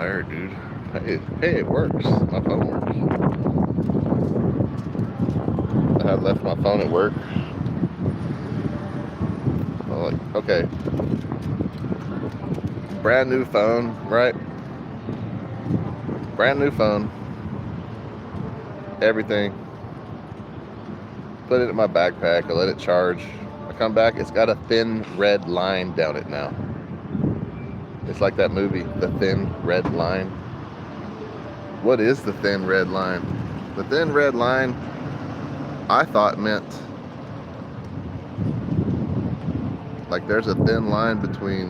tired, dude. Hey, it works. My phone works. I had left my phone at work. Okay. Brand new phone, right? Brand new phone. Everything. Put it in my backpack. I let it charge. I come back. It's got a thin red line down it now. It's like that movie, The Thin Red Line. What is the thin red line? The thin red line, I thought meant like there's a thin line between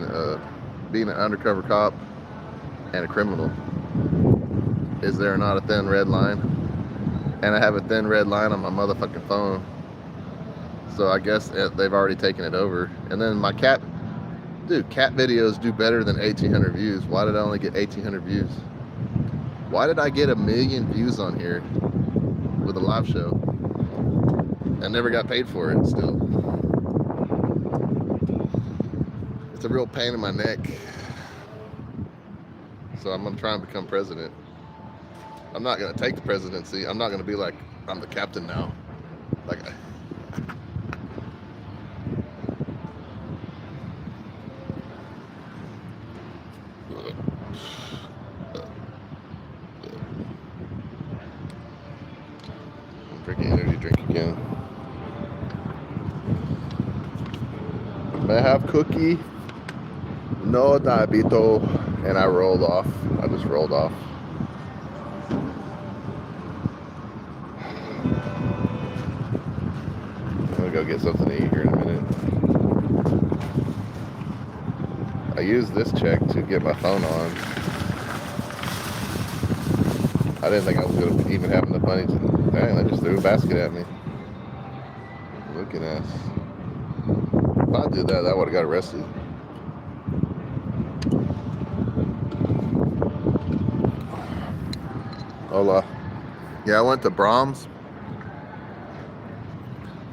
being an undercover cop and a criminal. Is there not a thin red line? And I have a thin red line on my motherfucking phone. So I guess they've already taken it over. And then my cat videos do better than 1,800 views. Why did I only get 1,800 views? Why did I get 1 million views on here with a live show? I never got paid for it still. It's a real pain in my neck. So I'm gonna try and become president. I'm not gonna take the presidency. I'm not gonna be like, I'm the captain now. Like, drinking energy drink again. May I have cookie? No diabito. And I rolled off. I just rolled off. I'm gonna go get something to eat here in a minute. I used this check to get my phone on. I didn't think I was gonna even have enough money to. Dang, they just threw a basket at me. Looking ass. If I did that, I would have got arrested. Hola. Yeah, I went to Brahms.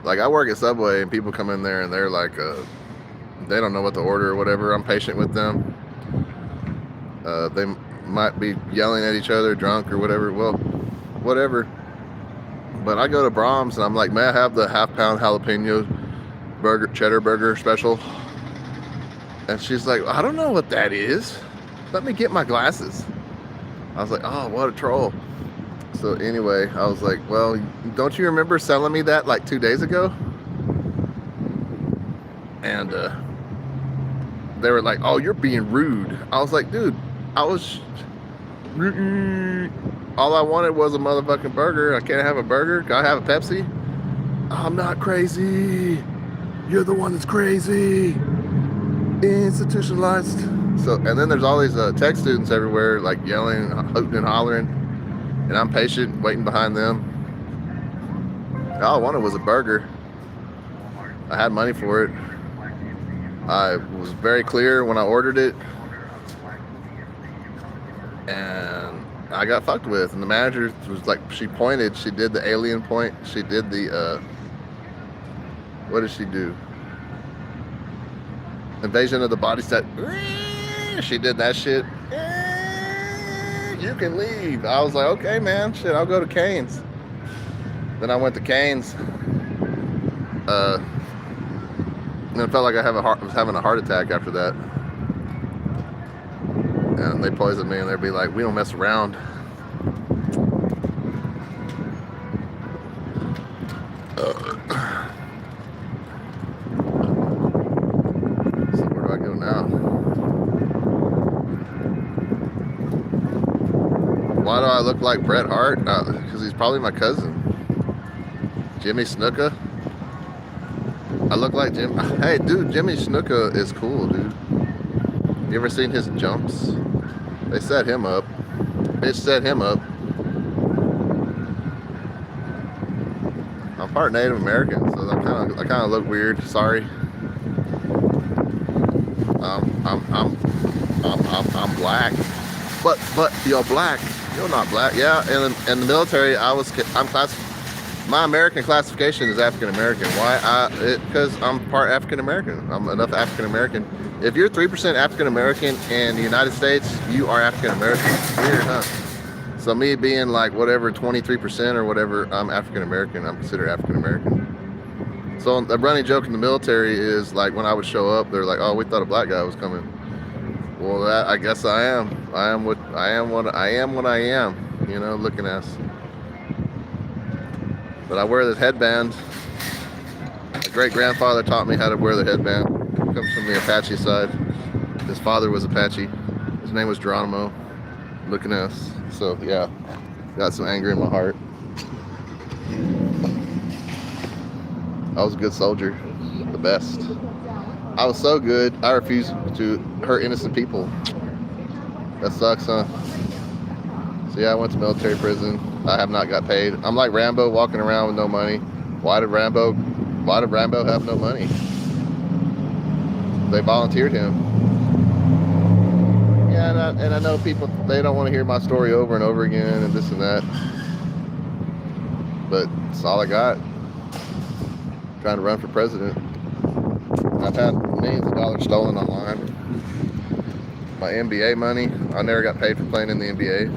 Like, I work at Subway, and people come in there and they're like, they don't know what to order or whatever. I'm patient with them. They might be yelling at each other, drunk or whatever. Well, whatever. But I go to Brahms and I'm like, may I have the half-pound jalapeno burger, cheddar burger special? And she's like, I don't know what that is. Let me get my glasses. I was like, oh, what a troll. So anyway, I was like, well, don't you remember selling me that like 2 days ago? And they were like, oh, you're being rude. I was like, dude, all I wanted was a motherfucking burger. I can't have a burger. Can I have a Pepsi? I'm not crazy. You're the one that's crazy. Institutionalized. So, and then there's all these tech students everywhere, like yelling, hooting and hollering. And I'm patient, waiting behind them. All I wanted was a burger. I had money for it. I was very clear when I ordered it. And I got fucked with. And the manager was like, she pointed, she did the alien point. She did the, what did she do? Invasion of the Body Set. She did that shit. You can leave. I was like, okay, man, shit, I'll go to Cane's. Then I went to Cane's. And it felt like I was having a heart attack after that. And they poisoned me, and they'd be like, we don't mess around. So where do I go now? Why do I look like Bret Hart? Because he's probably my cousin. Jimmy Snuka. I look like Jim. Hey, dude, Jimmy Snuka is cool, dude. You ever seen his jumps? They set him up. Bitch set him up. I'm part Native American, so I kind of look weird. Sorry. I'm black. But you're black. You're not black. Yeah, in the military, I'm class. My American classification is African American. Why? Because I'm part African American. I'm enough African American. If you're 3% African American in the United States, you are African American. Weird, huh? So me being like whatever 23% or whatever, I'm African American. I'm considered African American. So the running joke in the military is like when I would show up, they're like, "Oh, we thought a black guy was coming." Well, I guess I am. I am what I am. What I am. What I am. You know, looking ass. But I wear this headband. My great grandfather taught me how to wear the headband. It comes from the Apache side. His father was Apache. His name was Geronimo. Looking ass. So yeah, got some anger in my heart. I was a good soldier, the best. I was so good, I refused to hurt innocent people. That sucks, huh? So yeah, I went to military prison. I have not got paid. I'm like Rambo walking around with no money. Why did Rambo have no money? They volunteered him. Yeah, and I know people, they don't want to hear my story over and over again and this and that. But it's all I got. Trying to run for president. I've had millions of dollars stolen online. My NBA money, I never got paid for playing in the NBA.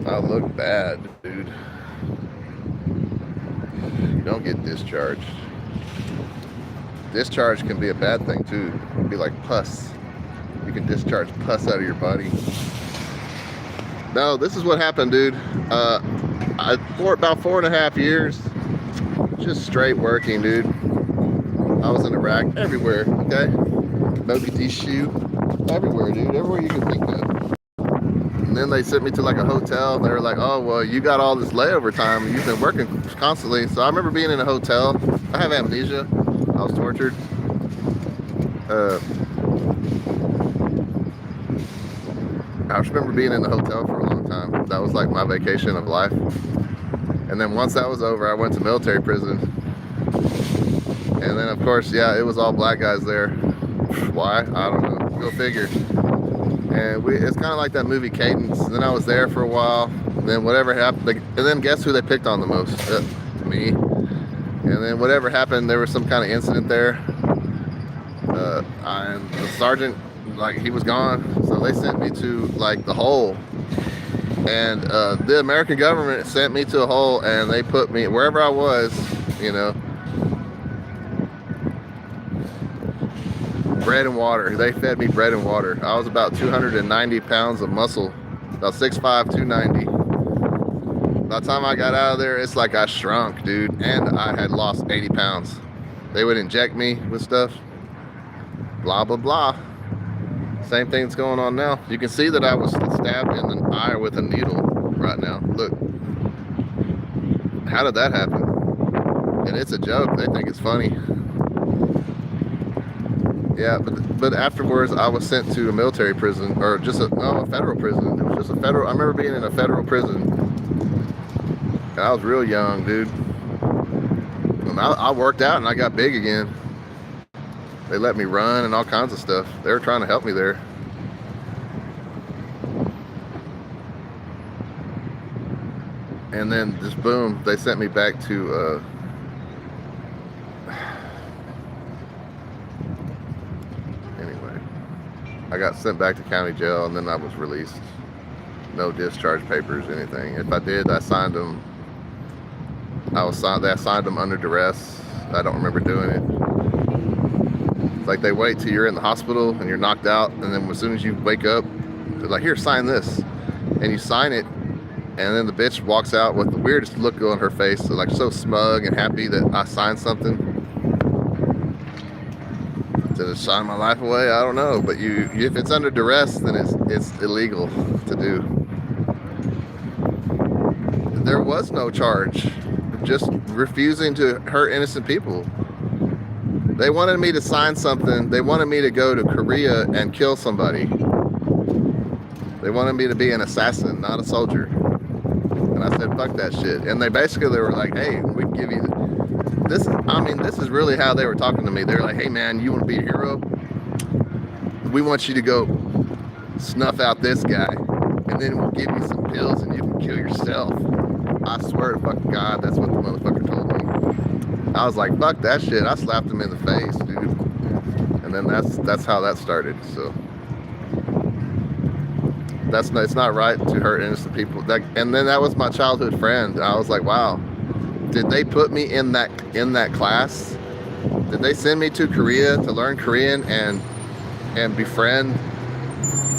I look bad, dude. You don't get discharged. Discharge can be a bad thing too. It can be like pus. You can discharge pus out of your body. No, this is what happened, dude. For about 4.5 years, just straight working, dude. I was in Iraq, everywhere, okay? Mogadishu, everywhere, dude. Everywhere you can think of. And then they sent me to like a hotel. They were like, "Oh, well, you got all this layover time. You've been working constantly." So I remember being in a hotel. I have amnesia. I was tortured. I just remember being in the hotel for a long time. That was like my vacation of life. And then once that was over, I went to military prison. And then, of course, yeah, it was all black guys there. Why? I don't know. Go figure. And it's kind of like that movie Cadence. And then I was there for a while. And then whatever happened, and then guess who they picked on the most? Me. And then whatever happened, there was some kind of incident there. The sergeant, like, he was gone. So they sent me to like the hole. And the American government sent me to a hole, and they put me wherever I was, you know. Bread and water. They fed me bread and water. I was about 290 pounds of muscle, about 6'5", 290. By the time I got out of there, it's like I shrunk, dude, and I had lost 80 pounds. They would inject me with stuff, blah, blah, blah. Same thing that's going on now. You can see that I was stabbed in the eye with a needle right now. Look. How did that happen? And it's a joke. They think it's funny. Yeah, but afterwards I was sent to a military prison, or just a federal prison. It was just a federal. I remember being in a federal prison. And I was real young, dude. And I worked out and I got big again. They let me run and all kinds of stuff. They were trying to help me there. And then just boom, they sent me back to I got sent back to county jail, and then I was released. No discharge papers, anything. If I did, I signed them. They signed them under duress. I don't remember doing it. It's like they wait till you're in the hospital and you're knocked out, and then as soon as you wake up, they're like, "Here, sign this," and you sign it, and then the bitch walks out with the weirdest look on her face, like so smug and happy that I signed something. Did it sign my life away? I don't know, but if it's under duress, then it's illegal to do. There was no charge, just refusing to hurt innocent people. They wanted me to sign something. They wanted me to go to Korea and kill somebody. They wanted me to be an assassin, not a soldier. And I said, fuck that shit. And they were like, "Hey, we can give you this." This is really how they were talking to me. They were like, "Hey man, you want to be a hero? We want you to go snuff out this guy, and then we'll give you some pills and you can kill yourself. I swear to fucking God, that's what the motherfucker told me. I was like, fuck that shit. I slapped him in the face, dude. And then that's how that started. So it's not right to hurt innocent people. And then that was my childhood friend. And I was like, wow, did they put me in that class? Did they send me to Korea to learn Korean and befriend?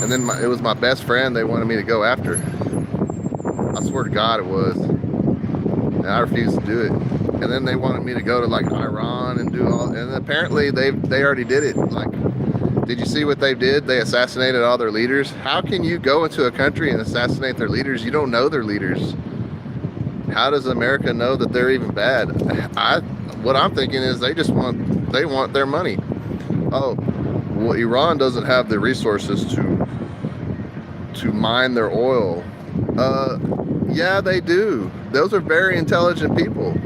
And then it was my best friend they wanted me to go after. I swear to God it was. And I refused to do it. And then they wanted me to go to like Iran and do all, and apparently they already did it. Like, did you see what they did? They assassinated all their leaders. How can you go into a country and assassinate their leaders? You don't know their leaders. How does America know that they're even bad? What I'm thinking is they want their money. Oh, well, Iran doesn't have the resources to mine their oil. Yeah, they do. Those are very intelligent people.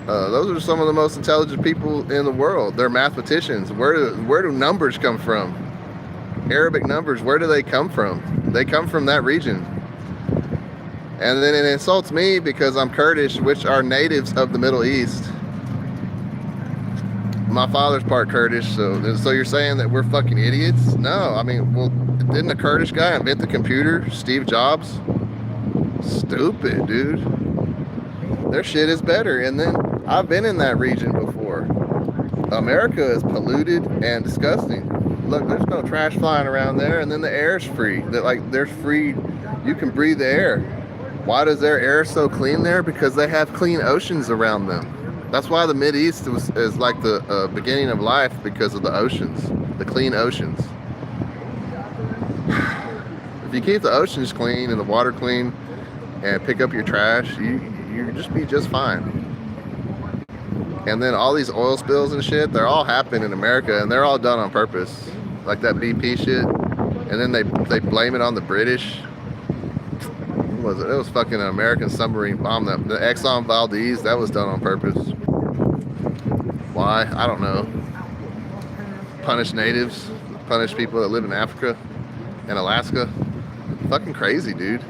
Those are some of the most intelligent people in the world. They're mathematicians. Where do numbers come from? Arabic numbers, where do they come from? They come from that region. And then it insults me because I'm Kurdish, which are natives of the Middle East. My father's part Kurdish, so you're saying that we're fucking idiots? No, I mean, well, didn't a Kurdish guy invent the computer? Steve Jobs? Stupid, dude. Their shit is better. And then I've been in that region before. America is polluted and disgusting. Look, there's no trash flying around there, and then the air's free. There's free, you can breathe the air. Why does their air so clean there? Because they have clean oceans around them. That's why the Mideast is like the beginning of life, because of the oceans, the clean oceans. If you keep the oceans clean and the water clean and pick up your trash, you just be just fine. And then all these oil spills and shit, they're all happening in America, and they're all done on purpose. Like that BP shit. And then they blame it on the British. What was it? It was fucking an American submarine bomb. The Exxon Valdez, that was done on purpose. Why? I don't know. Punish natives, punish people that live in Africa and Alaska. Fucking crazy, dude.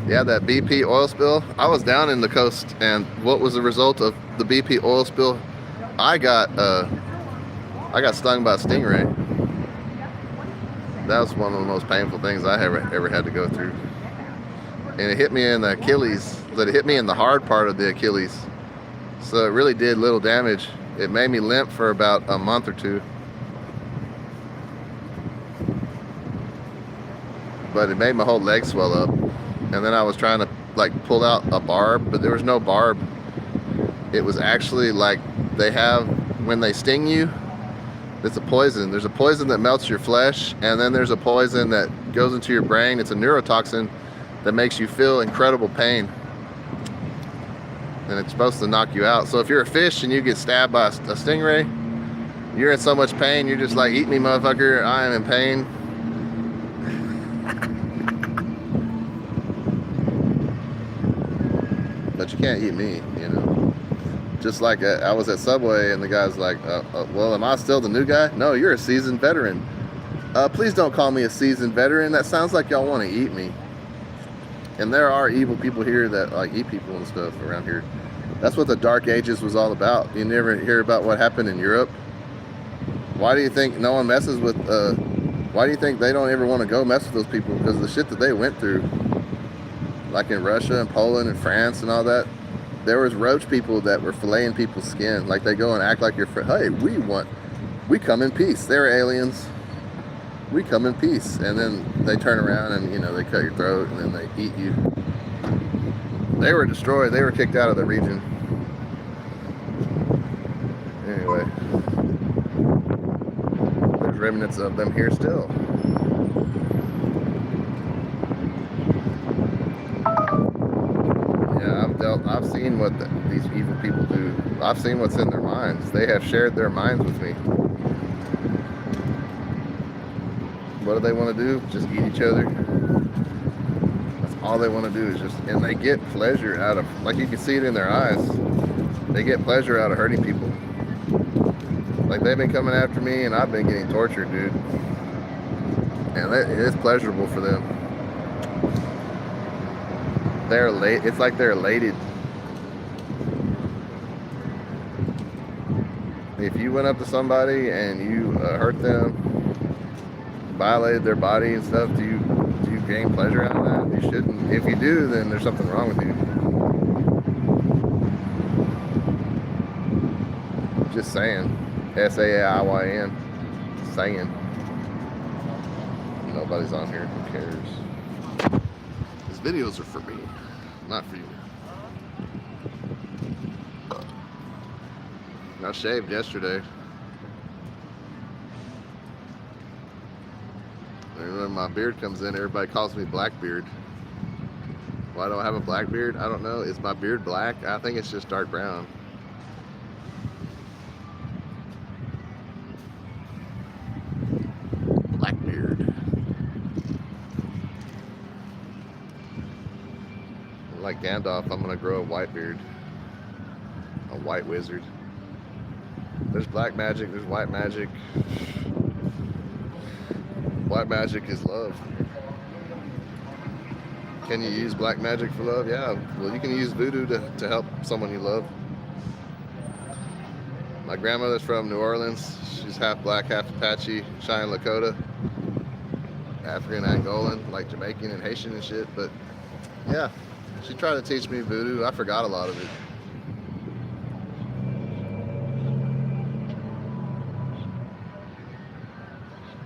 Yeah, that BP oil spill. I was down in the coast, and what was the result of the BP oil spill? I got stung by a stingray. That was one of the most painful things I ever had to go through. And it hit me in the Achilles, but it hit me in the hard part of the Achilles. So it really did little damage. It made me limp for about a month or two. But it made my whole leg swell up. And then I was trying to like pull out a barb, but there was no barb. It was actually like they have, when they sting you, it's a poison. There's a poison that melts your flesh, and then there's a poison that goes into your brain. It's a neurotoxin that makes you feel incredible pain. And it's supposed to knock you out. So if you're a fish and you get stabbed by a stingray, you're in so much pain, you're just like, eat me, motherfucker, I am in pain. But you can't eat me, you know. Just like I was at Subway and the guy's like, well, am I still the new guy? No, you're a seasoned veteran. Please don't call me a seasoned veteran. That sounds like y'all want to eat me. And there are evil people here that like eat people and stuff around here. That's what the Dark Ages was all about. You never hear about what happened in Europe? Why do you think no one messes with, why do you think they don't ever want to go mess with those people? Because of the shit that they went through. Like in Russia and Poland and France and all that. There was roach people that were filleting people's skin. Like they go and act like you're, hey, we come in peace. They're aliens. We come in peace. And then they turn around and, you know, they cut your throat and then they eat you. They were destroyed. They were kicked out of the region. Anyway. There's remnants of them here still. I've seen what these evil people do. I've seen what's in their minds. They have shared their minds with me. What do they want to do? Just eat each other. That's all they want to do is just, and they get pleasure out of, like you can see it in their eyes. They get pleasure out of hurting people. Like, they've been coming after me, and I've been getting tortured, dude. And it's pleasurable for them. They're late. It's like they're elated. If you went up to somebody and you hurt them, violated their body and stuff, do you gain pleasure out of that? You shouldn't. If you do, then there's something wrong with you. Just saying. S-A-I-Y-N. Saying. Nobody's on here. Who cares? These videos are for me, not for you. I shaved yesterday. And when my beard comes in, everybody calls me Blackbeard. Why do I have a black beard? I don't know. Is my beard black? I think it's just dark brown. Blackbeard. Like Gandalf, I'm gonna grow a white beard. A white wizard. There's black magic, there's white magic. White magic is love. Can you use black magic for love? Yeah. Well, you can use voodoo to help someone you love. My grandmother's from New Orleans. She's half black, half Apache, Cheyenne Lakota, African, Angolan, like Jamaican and Haitian and shit. But yeah, she tried to teach me voodoo. I forgot a lot of it.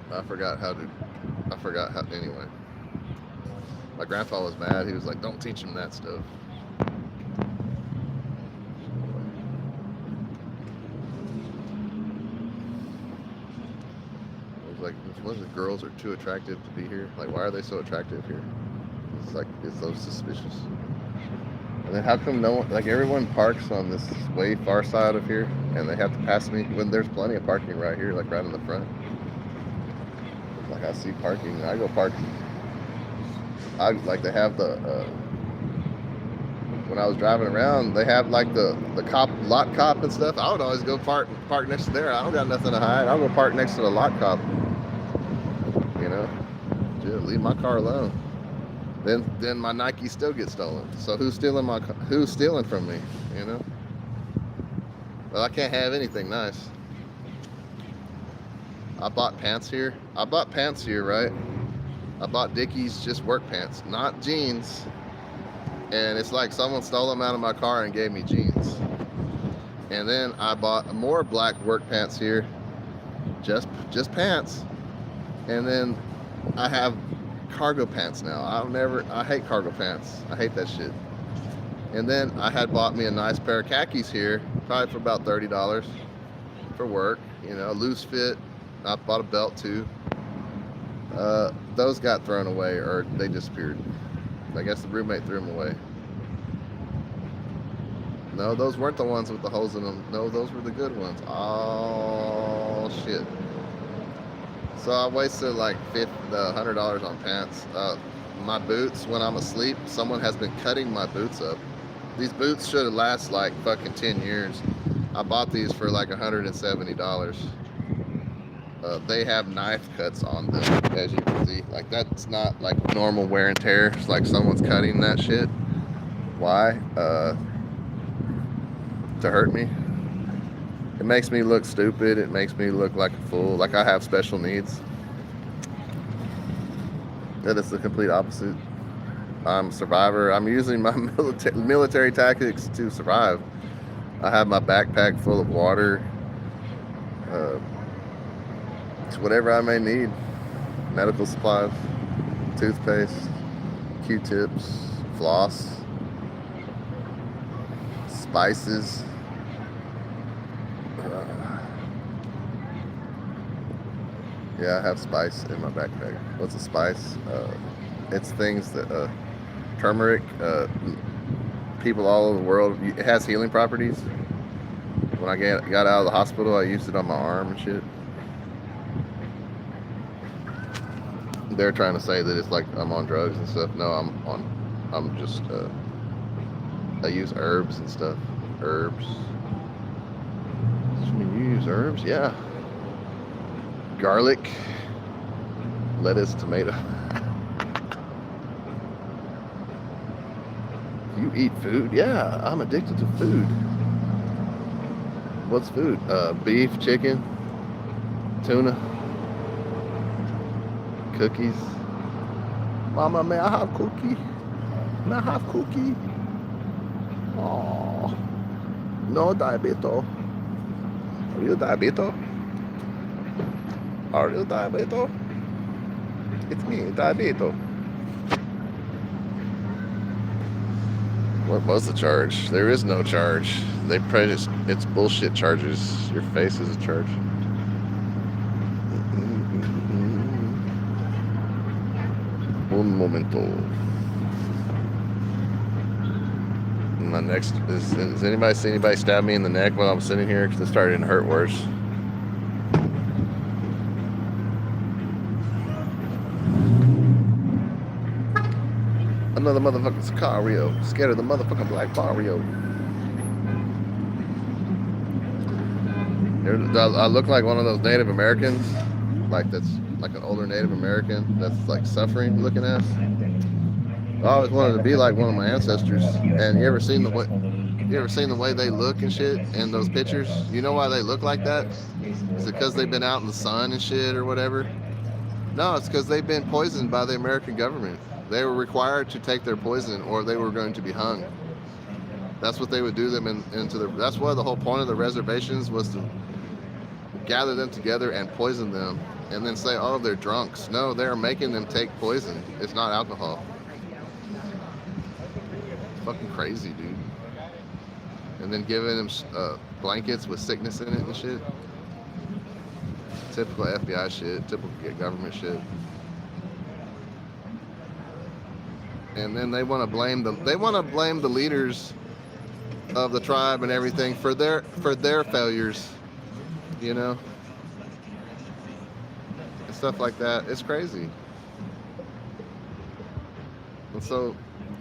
I forgot how, anyway. My grandpa was mad. He was like, don't teach him that stuff. I was like, the girls are too attractive to be here. Like, why are they so attractive here? It's like, it's so suspicious. And then how come no one, like, everyone parks on this way far side of here, and they have to pass me when there's plenty of parking right here, like right in the front. Like, I see parking, I go park. I like, they have the when I was driving around, they have like the cop, lot cop and stuff. I would always go park next to there. I don't got nothing to hide. I'll go park next to the lot cop. You know, just leave my car alone. Then my Nike still gets stolen. So who's stealing from me? You know. Well, I can't have anything nice. I bought pants here. Right? I bought Dickies, just work pants, not jeans. And it's like someone stole them out of my car and gave me jeans. And then I bought more black work pants here, just pants. And then I have cargo pants now. I hate cargo pants. I hate that shit. And then I had bought me a nice pair of khakis here, probably for about $30 for work, you know, loose fit. I bought a belt too. Those got thrown away, or they disappeared. I guess the roommate threw them away. No, those weren't the ones with the holes in them. No, those were the good ones. Oh, shit. So I wasted like $100 on pants. My boots, when I'm asleep, someone has been cutting my boots up. These boots should have lasted like fucking 10 years. I bought these for like $170. They have knife cuts on them, as you can see. Like, that's not like normal wear and tear. It's like someone's cutting that shit. Why? To hurt me. It makes me look stupid. It makes me look like a fool. Like I have special needs. That is the complete opposite. I'm a survivor. I'm using my military tactics to survive. I have my backpack full of water. Whatever I may need. Medical supplies, toothpaste, Q-tips, floss, spices. Yeah, I have spice in my backpack. What's a spice? It's things that turmeric. People all over the world. It has healing properties. When I got out of the hospital, I used it on my arm and shit. They're trying to say that it's like I'm on drugs and stuff. No, I'm just, I use herbs and stuff. Herbs. I mean, you use herbs? Yeah. Garlic, lettuce, tomato. You eat food? Yeah, I'm addicted to food. What's food? Beef, chicken, tuna, cookies. Mama, may I have cookie? May I have cookie? Oh, no diabetes. Are you diabetes? Are you diabetes? It's me, diabetes. What was the charge? There is no charge. They prejudice. It's bullshit charges. Your face is a charge. Un momento. My next is anybody see anybody stab me in the neck while I'm sitting here? Because it started to hurt worse. Another motherfucking Sicario. Scared of the motherfucking Black Mario. I look like one of those Native Americans, like that's like an older Native American that's like suffering looking ass. I always wanted to be like one of my ancestors. And you ever seen the way they look and shit in those pictures? You know why they look like that? Is it because they've been out in the sun and shit or whatever? No, it's because they've been poisoned by the American government. They were required to take their poison or they were going to be hung. That's what they would do them into the. That's why the whole point of the reservations was to gather them together and poison them and then say, oh, they're drunks. No, they're making them take poison. It's not alcohol. It's fucking crazy, dude. And then giving them blankets with sickness in it and shit. Typical FBI shit, typical government shit. And then they want to blame the leaders of the tribe and everything for their failures, you know, and stuff like that. It's crazy. And so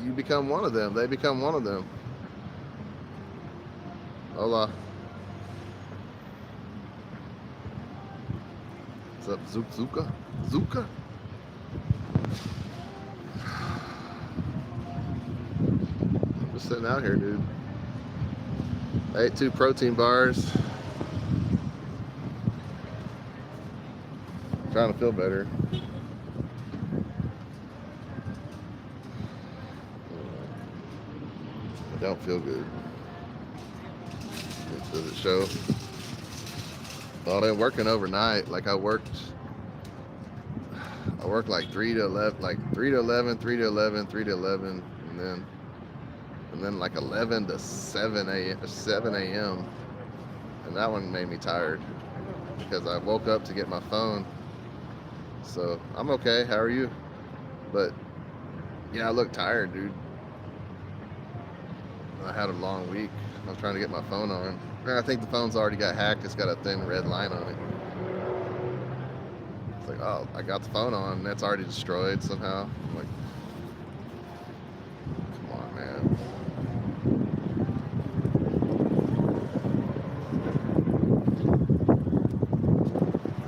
you become one of them. They become one of them. Hola. What's up, Zuka? Zuka? I'm just sitting out here, dude. I ate 2 protein bars. Trying to feel better. I don't feel good. Does it show? Well, I've been working overnight. Like I worked like 3 to 11, like 3 to 11, 3 to 11, 3 to 11, and then like 11 to 7 a.m. And that one made me tired because I woke up to get my phone. So I'm okay. How are you? But yeah, I look tired, dude. I had a long week. I was trying to get my phone on. And I think the phone's already got hacked. It's got a thin red line on it. It's like, oh, I got the phone on. And that's already destroyed somehow. I'm like, come on, man.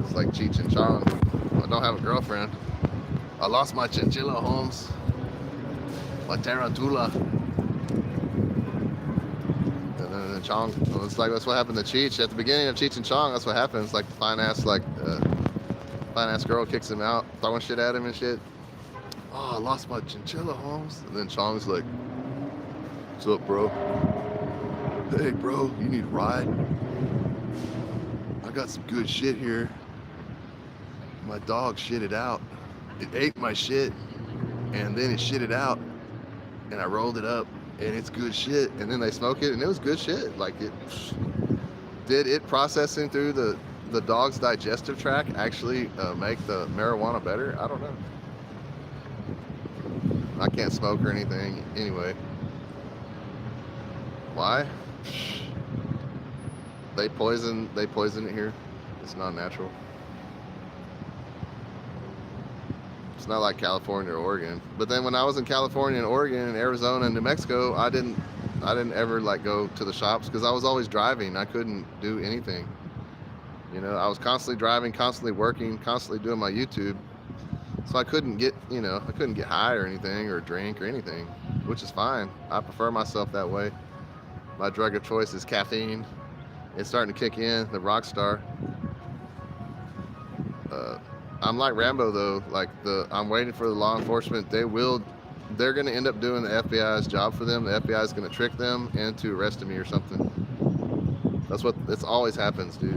It's like Cheech and Chong. I don't have a girlfriend. I lost my chinchilla, Holmes. My tarantula. And then Chong, it's like that's what happened to Cheech at the beginning of Cheech and Chong. That's what happens. Like the fine ass girl kicks him out, throwing shit at him and shit. Oh, I lost my chinchilla, Holmes. And then Chong's like, "What's up, bro? Hey, bro, you need a ride? I got some good shit here. My dog shit it out. It ate my shit, and then it shit it out, and I rolled it up, and it's good shit." And then they smoke it, and it was good shit. Like did it processing through the dog's digestive tract actually make the marijuana better? I don't know. I can't smoke or anything anyway. Why? They poison it here. It's not natural. It's not like California or Oregon. But then when I was in California and Oregon and Arizona and New Mexico, I didn't I didn't ever like go to the shops because I was always driving. I couldn't do anything. You know, I was constantly driving, constantly working, constantly doing my YouTube. So I couldn't get, you know, I couldn't get high or anything or drink or anything, which is fine. I prefer myself that way. My drug of choice is caffeine. It's starting to kick in, the rock star. I'm like Rambo though. Like I'm waiting for the law enforcement. They're going to end up doing the FBI's job for them. The FBI is going to trick them into arresting me or something. It's always happens, dude.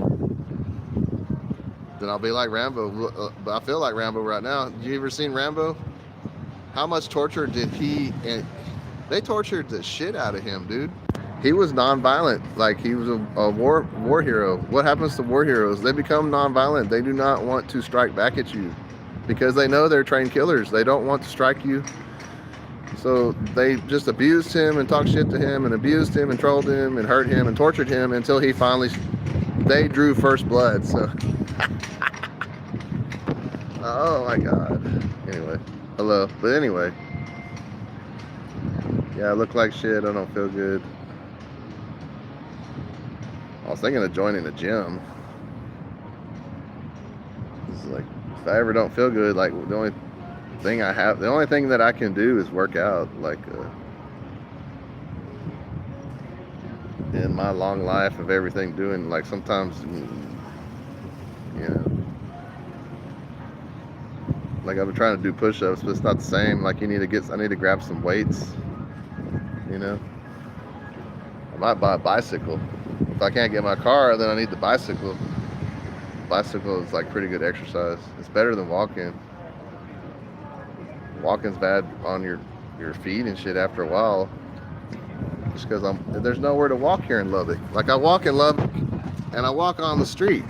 Then I'll be like Rambo. But I feel like Rambo right now. You ever seen Rambo? How much torture did they tortured the shit out of him, dude. He was non-violent. Like he was a war hero. What happens to war heroes? They become non-violent. They do not want to strike back at you because they know they're trained killers. They don't want to strike you. So they just abused him and talked shit to him and abused him and trolled him and hurt him and tortured him until they drew first blood. So, oh my God. Anyway, hello. But anyway, yeah, I look like shit. I don't feel good. I was thinking of joining a gym. It's like, if I ever don't feel good, like the only thing that I can do is work out. Like in my long life of everything doing, like sometimes, you know, like I've been trying to do push-ups, but it's not the same. Like I need to grab some weights, you know. I might buy a bicycle. If I can't get my car, then I need the bicycle. Bicycle is like pretty good exercise. It's better than walking. Walking's bad on your feet and shit after a while. Just because there's nowhere to walk here in Lubbock. Like I walk in Lubbock and I walk on the street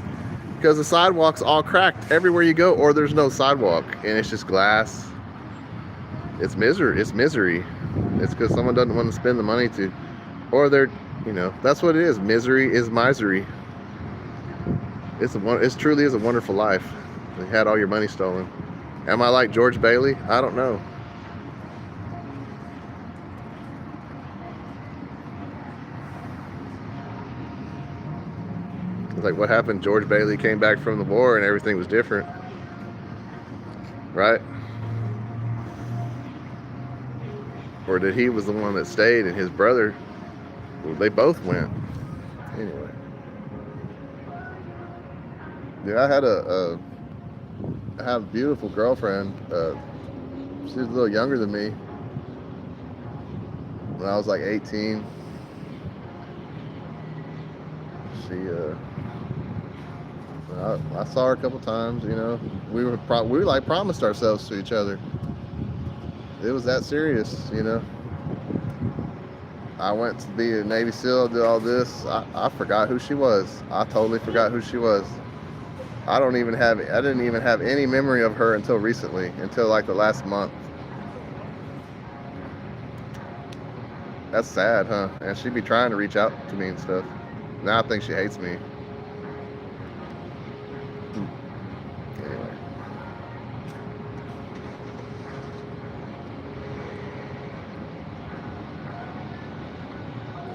because the sidewalk's all cracked everywhere you go, or there's no sidewalk and it's just glass. It's misery. It's because someone doesn't want to spend the money to, or you know, that's what it is. Misery is misery. It truly is a wonderful life. You had all your money stolen. Am I like George Bailey? I don't know. It's like, what happened? George Bailey came back from the war and everything was different. Right? Or did he was the one that stayed and his brother, well, they both went. Anyway. Dude, I had a beautiful girlfriend. She was a little younger than me. When I was like 18, I saw her a couple times. You know, we like promised ourselves to each other. It was that serious, you know. I went to be a Navy SEAL, did all this. I forgot who she was. I totally forgot who she was. I didn't even have any memory of her until recently, until like the last month. That's sad, huh? And she'd be trying to reach out to me and stuff. Now I think she hates me. Anyway.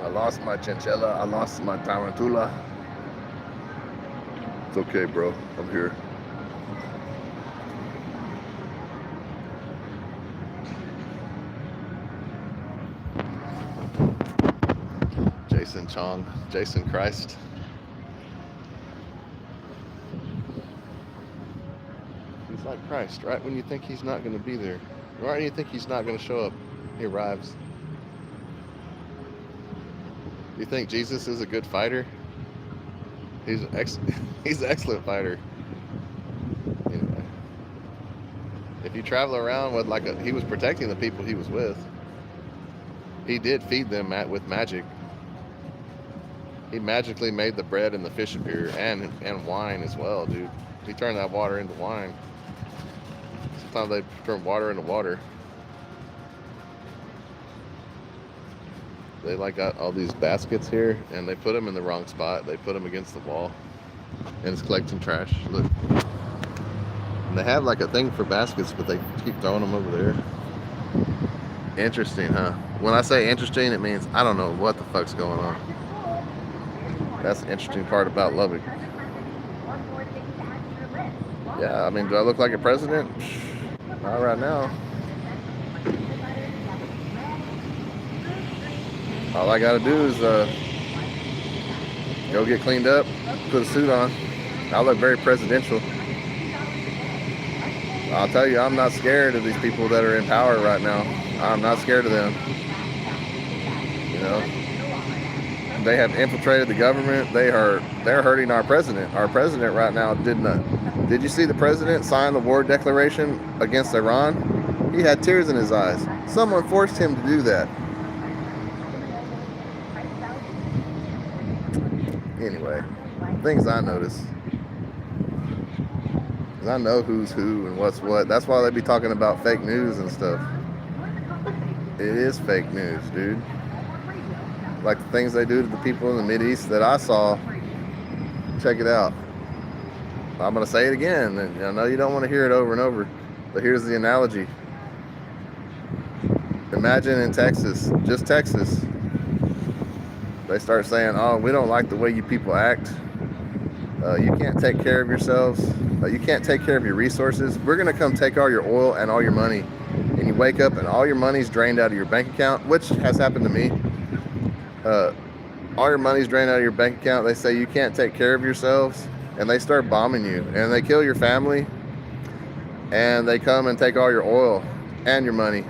I lost my chinchilla. I lost my tarantula. It's okay, bro. I'm here. Jason Christ. He's like Christ, right when you think he's not going to be there. Right when you think he's not going to show up, he arrives. You think Jesus is a good fighter? He's an excellent fighter. Anyway. If you travel around with he was protecting the people he was with. He did feed them with magic. He magically made the bread and the fish appear, and wine as well, dude. He turned that water into wine. Sometimes they turn water into water. They got all these baskets here, and they put them in the wrong spot. They put them against the wall, and it's collecting trash. Look, and they have like a thing for baskets, but they keep throwing them over there. Interesting, huh? When I say interesting, it means I don't know what the fuck's going on. That's the interesting part about Lubbock. Yeah, I mean, do I look like a president? Not right now. All I gotta do is go get cleaned up, put a suit on. I look very presidential. I'll tell you, I'm not scared of these people that are in power right now. I'm not scared of them. You know, they have infiltrated the government. They're hurting our president. Our president right now did not. Did you see the president sign the war declaration against Iran? He had tears in his eyes. Someone forced him to do that. Anyway, things I notice. I know who's who and what's what. That's why they be talking about fake news and stuff. It is fake news, dude. Like the things they do to the people in the Mideast that I saw. Check it out. I'm going to say it again. And I know you don't want to hear it over and over, but here's the analogy. Imagine in Texas, just Texas, they start saying, oh, we don't like the way you people act. You can't take care of yourselves. You can't take care of your resources. We're going to come take all your oil and all your money. And you wake up and all your money's drained out of your bank account, which has happened to me. All your money's drained out of your bank account. They say you can't take care of yourselves. And they start bombing you. And they kill your family. And they come and take all your oil and your money.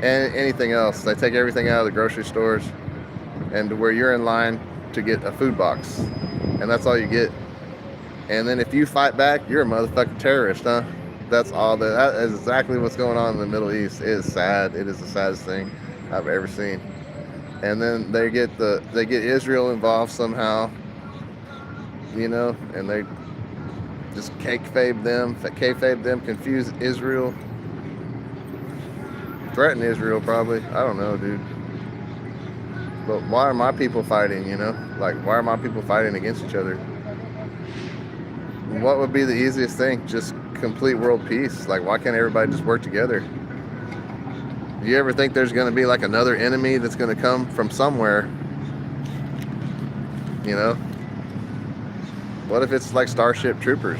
And anything else. They take everything out of the grocery stores. And to where you're in line to get a food box. And that's all you get. And then if you fight back, you're a motherfucking terrorist, huh? That's all. That is exactly what's going on in the Middle East. It is sad. It is the saddest thing I've ever seen. And then they get Israel involved somehow, you know, and they just kayfabe them, confuse Israel, threaten Israel probably. I don't know, dude. But why are my people fighting, you know? Like, why are my people fighting against each other? What would be the easiest thing? Just complete world peace. Like, why can't everybody just work together? Do you ever think there's going to be like another enemy that's going to come from somewhere? You know? What if it's like Starship Troopers?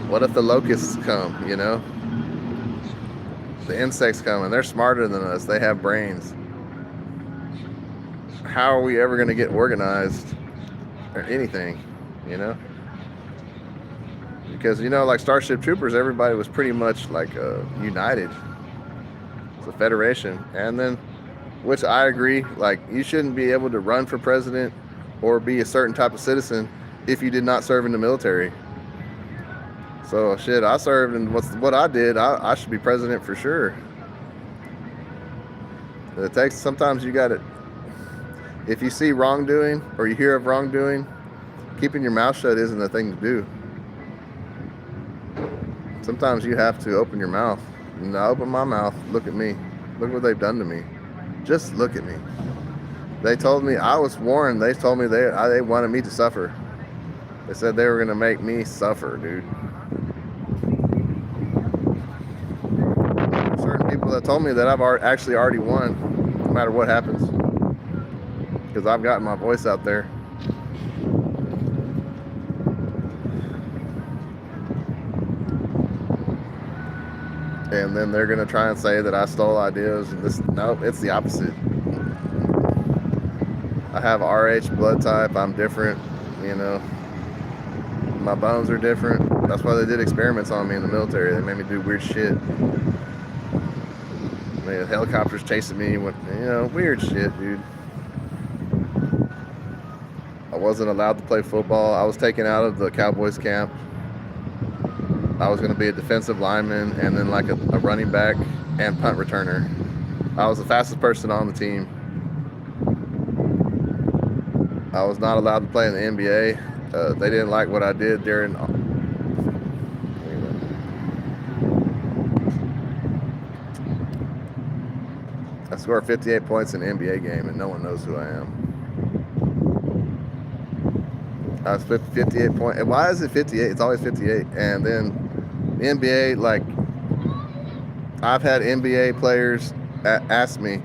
What if the locusts come, you know? The insects come and they're smarter than us. They have brains. How are we ever going to get organized or anything, you know? Because, you know, like Starship Troopers, everybody was pretty much like united. It's a federation. And then, which I agree, like you shouldn't be able to run for president or be a certain type of citizen if you did not serve in the military. So shit, I served, and what I did, I should be president for sure. It takes, sometimes you got to, if you see wrongdoing or you hear of wrongdoing, keeping your mouth shut isn't the thing to do. Sometimes you have to open your mouth. And I open my mouth. Look at me. Look what they've done to me. Just look at me. They told me, I was warned. They told me they wanted me to suffer. They said they were going to make me suffer, dude. Certain people that told me that I've actually already won, no matter what happens. Because I've gotten my voice out there. And then they're going to try and say that I stole ideas. And this, no, it's the opposite. I have RH blood type. I'm different, you know. My bones are different. That's why they did experiments on me in the military. They made me do weird shit. I mean, helicopters chasing me with, you know, weird shit, dude. I wasn't allowed to play football. I was taken out of the Cowboys camp. I was going to be a defensive lineman and then like a running back and punt returner. I was the fastest person on the team. I was not allowed to play in the NBA. They didn't like what I did during. I scored 58 points in an NBA game and no one knows who I am. I was 58 points. Why is it 58? It's always 58. And then the NBA, like, I've had NBA players ask me,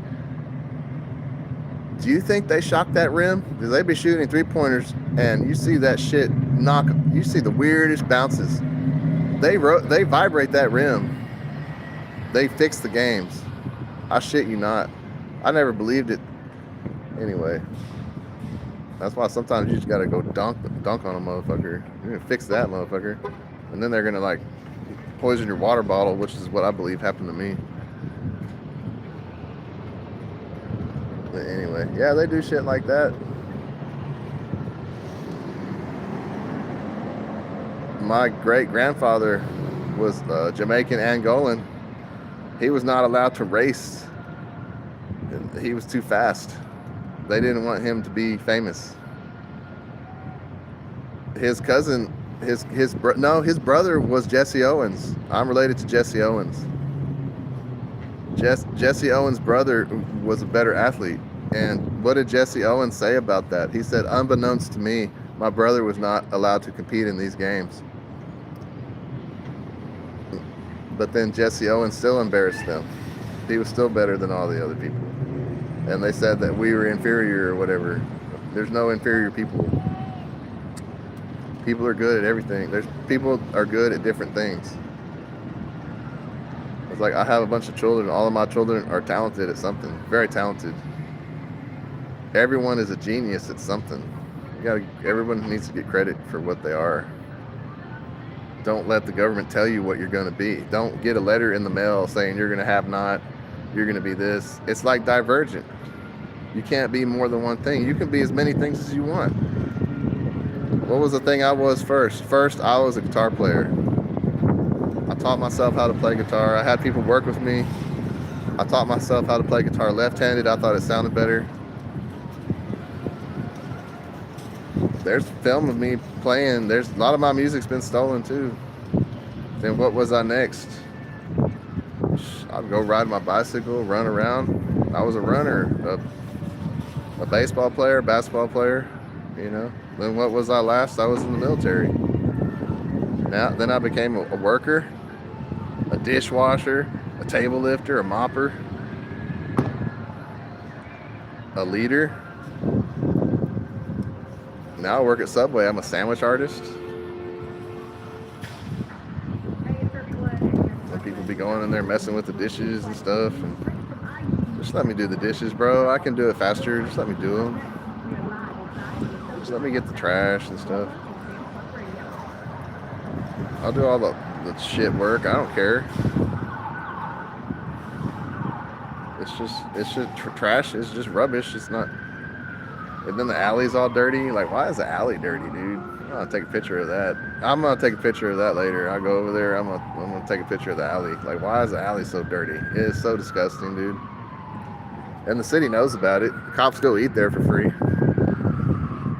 do you think they shock that rim? Because they be shooting 3-pointers and you see that shit you see the weirdest bounces. They vibrate that rim. They fix the games. I shit you not. I never believed it. Anyway, that's why sometimes you just gotta go dunk on a motherfucker. You're gonna fix that motherfucker, and then they're gonna like poison your water bottle, which is what I believe happened to me. But anyway, yeah, they do shit like that. My great-grandfather was Jamaican Angolan. He was not allowed to race. He was too fast. They didn't want him to be famous. His cousin, his brother was Jesse Owens. I'm related to Jesse Owens. Jesse Owens' brother was a better athlete. And what did Jesse Owens say about that? He said, unbeknownst to me, my brother was not allowed to compete in these games. But then Jesse Owens still embarrassed them. He was still better than all the other people. And they said that we were inferior or whatever. There's no inferior people. People are good at everything. People are good at different things. It's like I have a bunch of children. All of my children are talented at something. Very talented. Everyone is a genius at something. Everyone needs to get credit for what they are. Don't let the government tell you what you're going to be. Don't get a letter in the mail saying you're going to have not, you're going to be this. It's like Divergent. You can't be more than one thing. You can be as many things as you want. What was the thing I was first? First, I was a guitar player. I taught myself how to play guitar. I had people work with me. I taught myself how to play guitar left-handed. I thought it sounded better. There's film of me playing. There's a lot of my music's been stolen too. Then what was I next? I'd go ride my bicycle, run around. I was a runner, a baseball player, basketball player, you know. Then what was I last? I was in the military. Then I became a worker, a dishwasher, a table lifter, a mopper, a leader. Now I work at Subway. I'm a sandwich artist. And people be going in there messing with the dishes and stuff. And just let me do the dishes, bro. I can do it faster. Just let me do them. Just let me get the trash and stuff. I'll do all the shit work. I don't care. It's just trash. It's just rubbish. It's not. And then the alley's all dirty. Like, why is the alley dirty, dude? I'm gonna take a picture of that. I'm gonna take a picture of that later. I'll go over there. I'm gonna take a picture of the alley. Like, why is the alley so dirty? It is so disgusting, dude. And the city knows about it. The cops go eat there for free.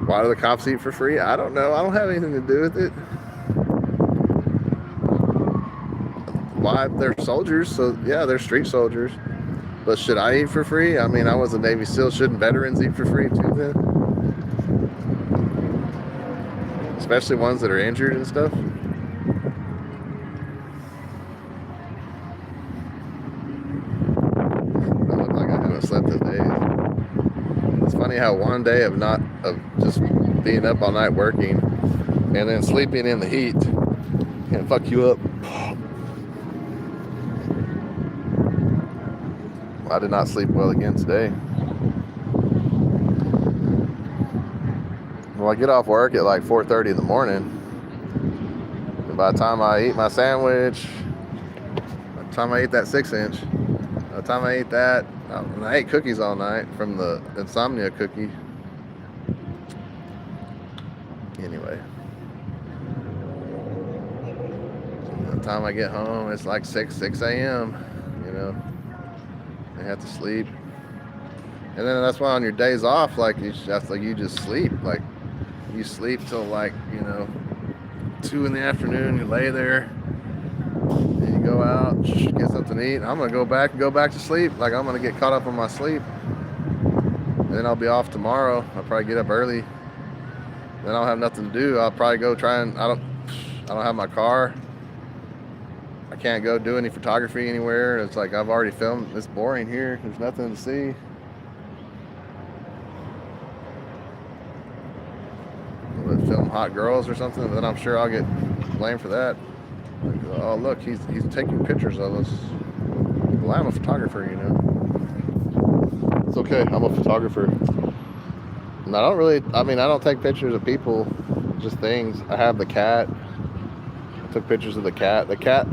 Why do the cops eat for free? I don't know. I don't have anything to do with it. Why? They're soldiers, so yeah, they're street soldiers. But should I eat for free? I mean, I was a Navy SEAL. Shouldn't veterans eat for free too then? Especially ones that are injured and stuff. I look like I haven't slept in days. It's funny how one day of just being up all night working and then sleeping in the heat can fuck you up. I did not sleep well again today. Well, I get off work at like 4:30 in the morning. And by the time I eat my sandwich, by the time I eat that 6-inch, by the time I eat that, I ate cookies all night from the insomnia cookie. Anyway. By the time I get home, it's like 6 a.m., you know. I have to sleep, and then that's why on your days off, like you just sleep, like you sleep till like 2 in the afternoon. You lay there, and you go out, get something to eat. I'm gonna go back to sleep. Like I'm gonna get caught up on my sleep, and then I'll be off tomorrow. I'll probably get up early. Then I'll have nothing to do. I'll probably go try and I don't have my car. I can't go do any photography anywhere. It's like I've already filmed. It's boring here. There's nothing to see. I'm gonna film hot girls or something, and then I'm sure I'll get blamed for that. Like, oh look, he's taking pictures of us. Well, I'm a photographer, you know. It's okay. I'm a photographer. And I don't take pictures of people, just things. I have the cat. I took pictures of the cat. The cat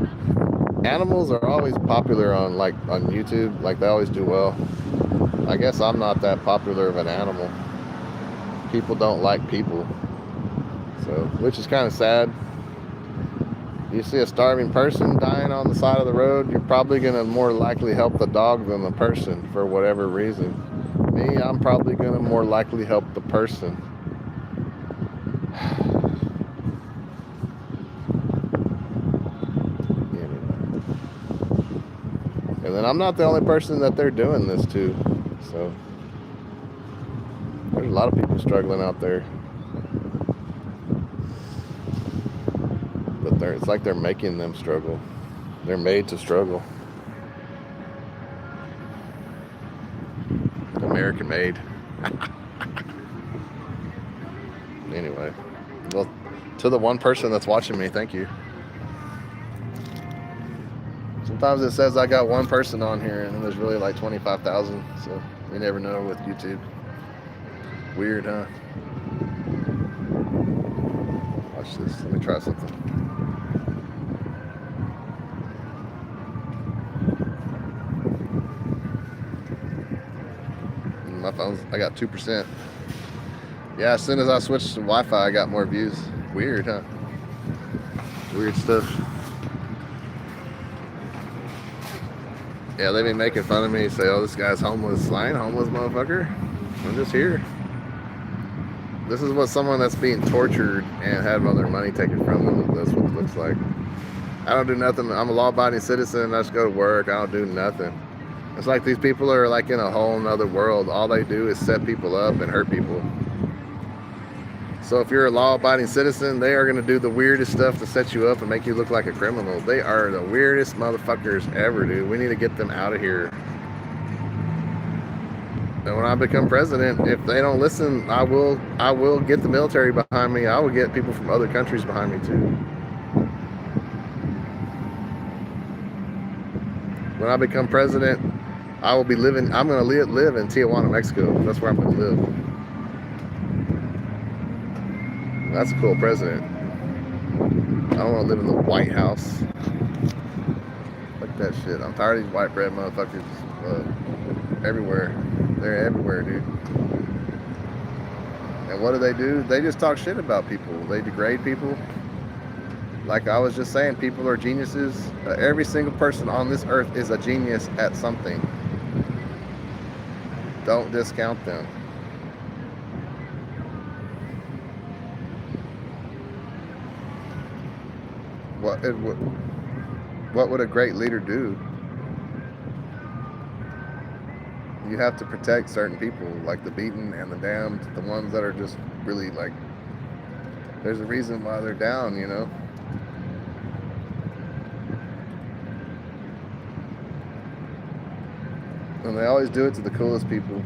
animals are always popular on YouTube. Like they always do well. I guess I'm not that popular of an animal. People don't like people. So, which is kind of sad. You see a starving person dying on the side of the road, you're probably going to more likely help the dog than the person for whatever reason. Me, I'm probably going to more likely help the person. And then I'm not the only person that they're doing this to. So there's a lot of people struggling out there. But it's like they're making them struggle. They're made to struggle. American made. Anyway, well, to the one person that's watching me, thank you. Sometimes it says I got one person on here and then there's really like 25,000, so you never know with YouTube. Weird, huh? Watch this. Let me try something. My phone's, I got 2%. Yeah, as soon as I switched to Wi-Fi, I got more views. Weird, huh? Weird stuff. Yeah, they be making fun of me, say, oh, this guy's homeless. I ain't homeless, motherfucker. I'm just here. This is what someone that's being tortured and had all their money taken from them, that's what it looks like. I don't do nothing. I'm a law-abiding citizen. I just go to work. I don't do nothing. It's like these people are like in a whole nother world. All they do is set people up and hurt people. So if you're a law-abiding citizen, they are going to do the weirdest stuff to set you up and make you look like a criminal. They are the weirdest motherfuckers ever, dude. We need to get them out of here. And when I become president, if they don't listen, I will get the military behind me. I will get people from other countries behind me too. When I become president, I will be living, I'm going to live in Tijuana, Mexico. That's where I'm going to live. That's a cool president. I don't want to live in the White House. Fuck that shit. I'm tired of these white bread motherfuckers everywhere. They're everywhere, dude. And what do? They just talk shit about people. They degrade people. Like I was just saying, people are geniuses. Every single person on this earth is a genius at something. Don't discount them. What would a great leader do? You have to protect certain people, like the beaten and the damned, the ones that are just really like, there's a reason why they're down, you know? And they always do it to the coolest people.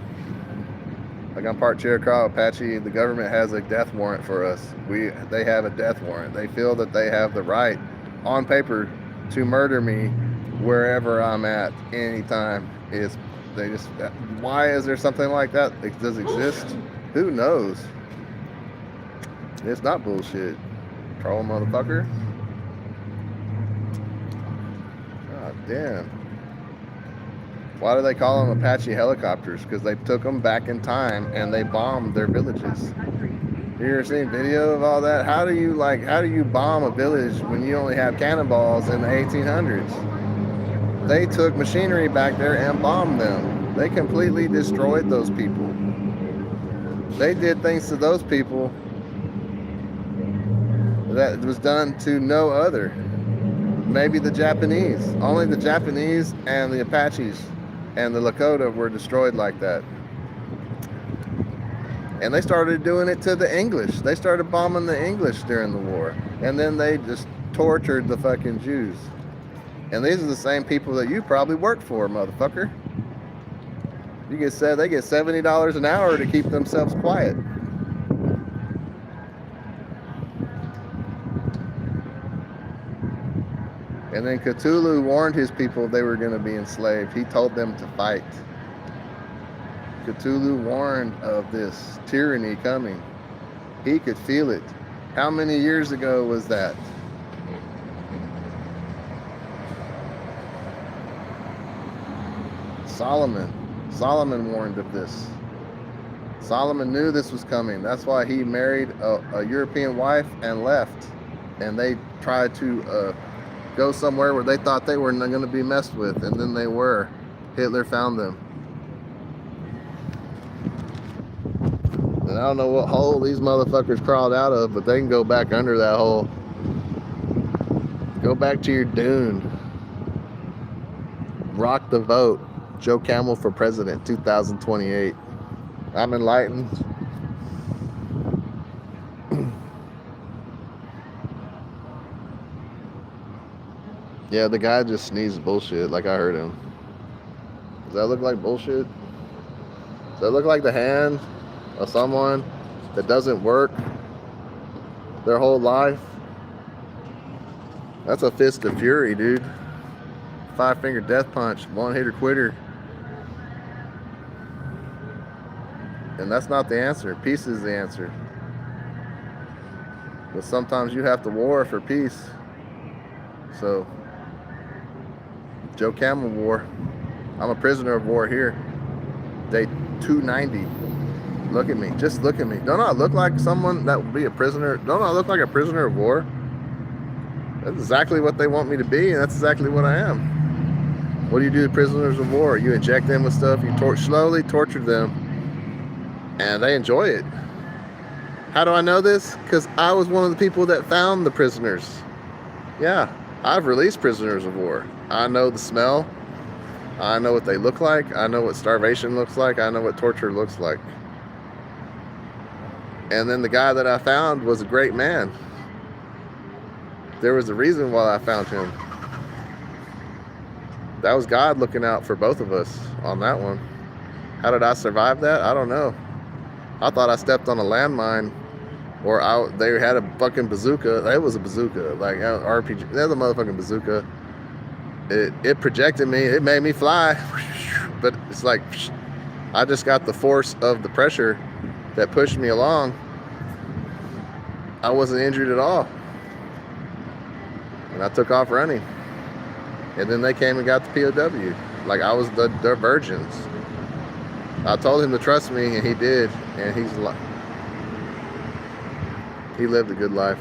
Like I'm part Chiricahua Apache. The government has a death warrant for us. They have a death warrant. They feel that they have the right, on paper, to murder me wherever I'm at, anytime. Why is there something like that? It does exist? Who knows? It's not bullshit. Troll motherfucker. God damn. Why do they call them Apache helicopters? Because they took them back in time and they bombed their villages. You ever seen video of all that? How do you bomb a village when you only have cannonballs in the 1800s? They took machinery back there and bombed them. They completely destroyed those people. They did things to those people that was done to no other. Maybe the Japanese. Only the Japanese and the Apaches and the Lakota were destroyed like that. And they started doing it to the English. They started bombing the English during the war. And then they just tortured the fucking Jews. And these are the same people that you probably work for, motherfucker. They get $70 an hour to keep themselves quiet. And then Cthulhu warned his people they were going to be enslaved. He told them to fight. Cthulhu warned of this tyranny coming. He could feel it. How many years ago was that? Solomon warned of this. Solomon knew this was coming. That's why he married a European wife and left. And they tried to go somewhere where they thought they were going to be messed with, and then they were. Hitler found them. And I don't know what hole these motherfuckers crawled out of, but they can go back under that hole. Go back to your dune. Rock the vote. Joe Camel for president, 2028. I'm enlightened. Yeah, the guy just sneezed bullshit like I heard him. Does that look like bullshit? Does that look like the hand of someone that doesn't work their whole life? That's a fist of fury, dude. 5-finger death punch, one-hitter quitter. And that's not the answer. Peace is the answer. But sometimes you have to war for peace. So, Joe Camel war. I'm a prisoner of war here. Day 290. Look at me. Just look at me. Don't I look like someone that would be a prisoner? Don't I look like a prisoner of war? That's exactly what they want me to be, and that's exactly what I am. What do you do to prisoners of war? You inject them with stuff, you slowly torture them, and they enjoy it. How do I know this? Because I was one of the people that found the prisoners. Yeah, I've released prisoners of war. I know the smell. I know what they look like. I know what starvation looks like. I know what torture looks like. And then the guy that I found was a great man. There was a reason why I found him. That was God looking out for both of us on that one. How did I survive that? I don't know. I thought I stepped on a landmine, or they had a fucking bazooka. It was a bazooka, like RPG. There's a motherfucking bazooka. It projected me. It made me fly. But it's like, I just got the force of the pressure that pushed me along. I wasn't injured at all. And I took off running. And then they came and got the POW. Like I was their virgins. I told him to trust me, and he did. And he lived a good life.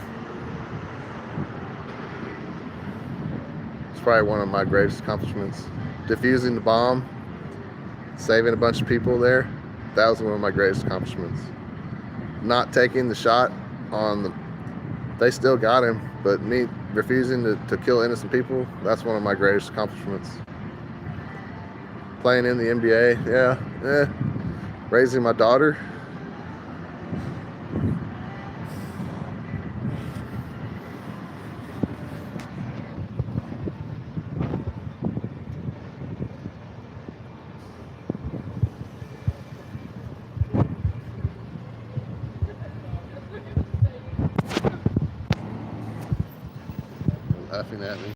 It's probably one of my greatest accomplishments. Defusing the bomb, saving a bunch of people there, that was one of my greatest accomplishments. Not taking the shot on the, they still got him, but me refusing to kill innocent people, that's one of my greatest accomplishments. Playing in the NBA, yeah. Raising my daughter. Laughing at me.